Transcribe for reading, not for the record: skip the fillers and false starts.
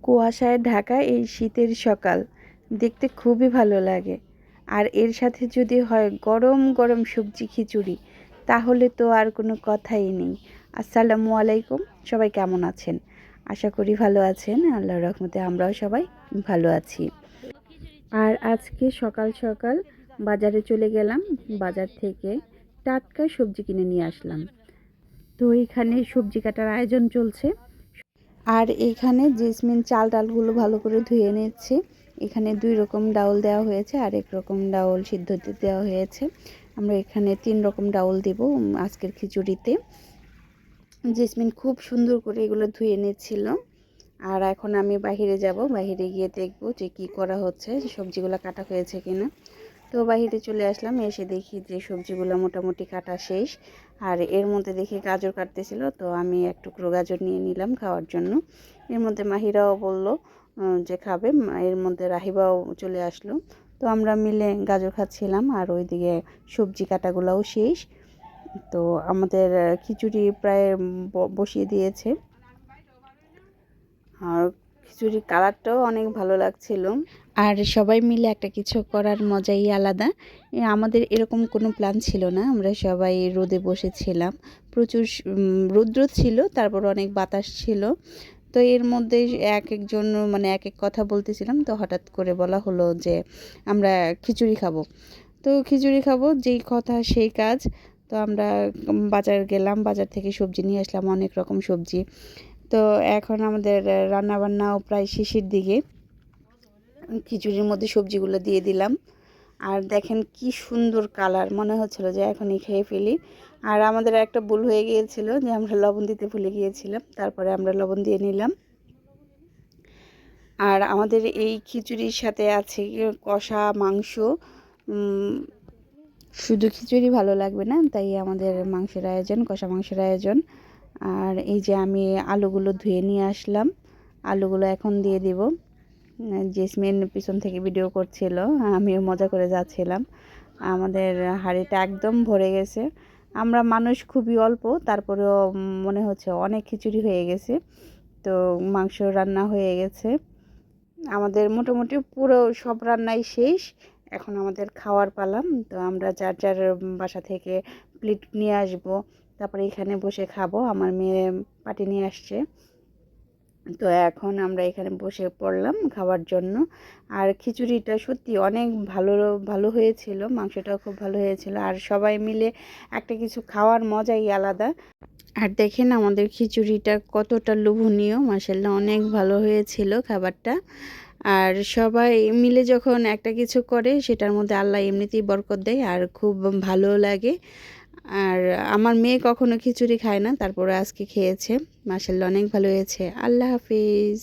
কুয়াশায় ঢাকা এই শীতের সকাল দেখতে খুবই ভালো লাগে। আর এর সাথে যদি হয় গরম গরম সবজি খিচুড়ি, তাহলে তো আর কোনো কথাই নেই। আসসালামু আলাইকুম, সবাই কেমন আছেন? আশা করি ভালো আছেন। আল্লাহর রহমতে আমরাও সবাই ভালো আছি। আর আজকে সকাল সকাল বাজারে চলে গেলাম। বাজার থেকে টাটকা সবজি কিনে নিয়ে আসলাম। তো এখানে সবজি কাটার আয়োজন চলছে। আর এখানে জেসমিন চাল ডালগুলো ভালো করে ধুয়ে নিচ্ছে। এখানে 2 রকম ডাউল দেওয়া হয়েছে আর 1 রকম ডাউল সিদ্ধ দেওয়া হয়েছে। আমরা এখানে 3 রকম ডাউল দেব আজকের খিচুড়িতে। জেসমিন খুব সুন্দর করে এগুলো ধুয়ে নিচ্ছিল। আর এখন আমি বাহিরে যাব, বাহিরে গিয়ে দেখব যে কি করা হচ্ছে, সবজিগুলো কাটা হয়েছে কিনা। তো বাহিরে চলে আসলাম, এসে দেখি যে সবজিগুলো মোটামুটি কাটা শেষ। আর এর মধ্যে দেখি গাজর কাটতেছিল, তো আমি এক টুকরো গাজর নিয়ে নিলাম খাওয়ার জন্য। এর মধ্যে মাহিরাও বলল যে খাবে, এর মধ্যে রাহিবাও চলে আসলো। তো আমরা মিলে গাজর খাচ্ছিলাম আর ওইদিকে সবজি কাটাগুলোও শেষ। তো আমাদের খিচুড়ি প্রায় বসিয়ে দিয়েছে। আর খিচুড়ির কালারটাও অনেক ভালো লাগছিল। আর সবাই মিলে একটা কিছু করার মজাই আলাদা। আমাদের এরকম কোনো প্ল্যান ছিল না, আমরা সবাই রোদে বসেছিলাম। প্রচুর রৌদ্র ছিল, তারপর অনেক বাতাস ছিল। তো এর মধ্যে এক একজন মানে এক এক কথা বলতেছিলাম, তো হঠাৎ করে বলা হলো যে আমরা খিচুড়ি খাবো। তো খিচুড়ি খাবো, যেই কথা সেই কাজ। তো আমরা বাজার গেলাম, বাজার থেকে সবজি নিয়ে আসলাম, অনেক রকম সবজি। তো এখন আমাদের রান্নাবান্নাও প্রায় শেষের দিকে। খিচুড়ির মধ্যে সবজিগুলো দিয়ে দিলাম। আর দেখেন কি সুন্দর কালার, মনে হচ্ছিল যে এখনই খেয়ে ফেলি। আর আমাদের একটা ভুল হয়ে গিয়েছিল যে আমরা লবণ দিতে ভুলে গিয়েছিলাম, তারপরে আমরা লবণ দিয়ে নিলাম। আর আমাদের এই খিচুড়ির সাথে আছে কষা মাংস। শুধু খিচুড়ি ভালো লাগবে না, তাই আমাদের মাংসের আয়োজন, কষা মাংসের আয়োজন। আর এই যে আমি আলুগুলো ধুয়ে নিয়ে আসলাম, আলুগুলো এখন দিয়ে দিব। জেসমিন পিছন থেকে ভিডিও করছিল, আমিও মজা করে যাচ্ছিলাম। আমাদের হাঁড়িটা একদম ভরে গেছে। আমরা মানুষ খুবই অল্প, তারপরেও মনে হচ্ছে অনেক খিচুড়ি হয়ে গেছে। তো মাংস রান্না হয়ে গেছে। আমাদের মোটামুটি পুরো সব রান্নাই শেষ। এখন আমাদের খাওয়ার পালা। তো আমরা যার যার বাসা থেকে প্লেট নিয়ে আসব, তারপরে এখানে বসে খাবো। আমার মেয়ে পাটি নিয়ে আসছে। তো এখন আমরা এখানে বসে পড়লাম খাওয়ার জন্য। আর খিচুড়িটা সত্যি অনেক ভালো ভালো হয়েছিল, মাংসটাও খুব ভালো হয়েছিল। আর সবাই মিলে একটা কিছু খাওয়ার মজাই আলাদা। আর দেখেন আমাদের খিচুড়িটা কতটা লোভনীয়, মাশাআল্লাহ অনেক ভালো হয়েছিল খাবারটা। আর সবাই মিলে যখন একটা কিছু করে, সেটার মধ্যে আল্লাহ এমনিতেই বরকত দেয় আর খুব ভালো লাগে। আর আমার মেয়ে কখনো খিচুড়ি খায় না, তারপরে আজকে খেয়েছে, মাশাআল্লাহ অনেক ভালো হয়েছে। আল্লাহ হাফিজ।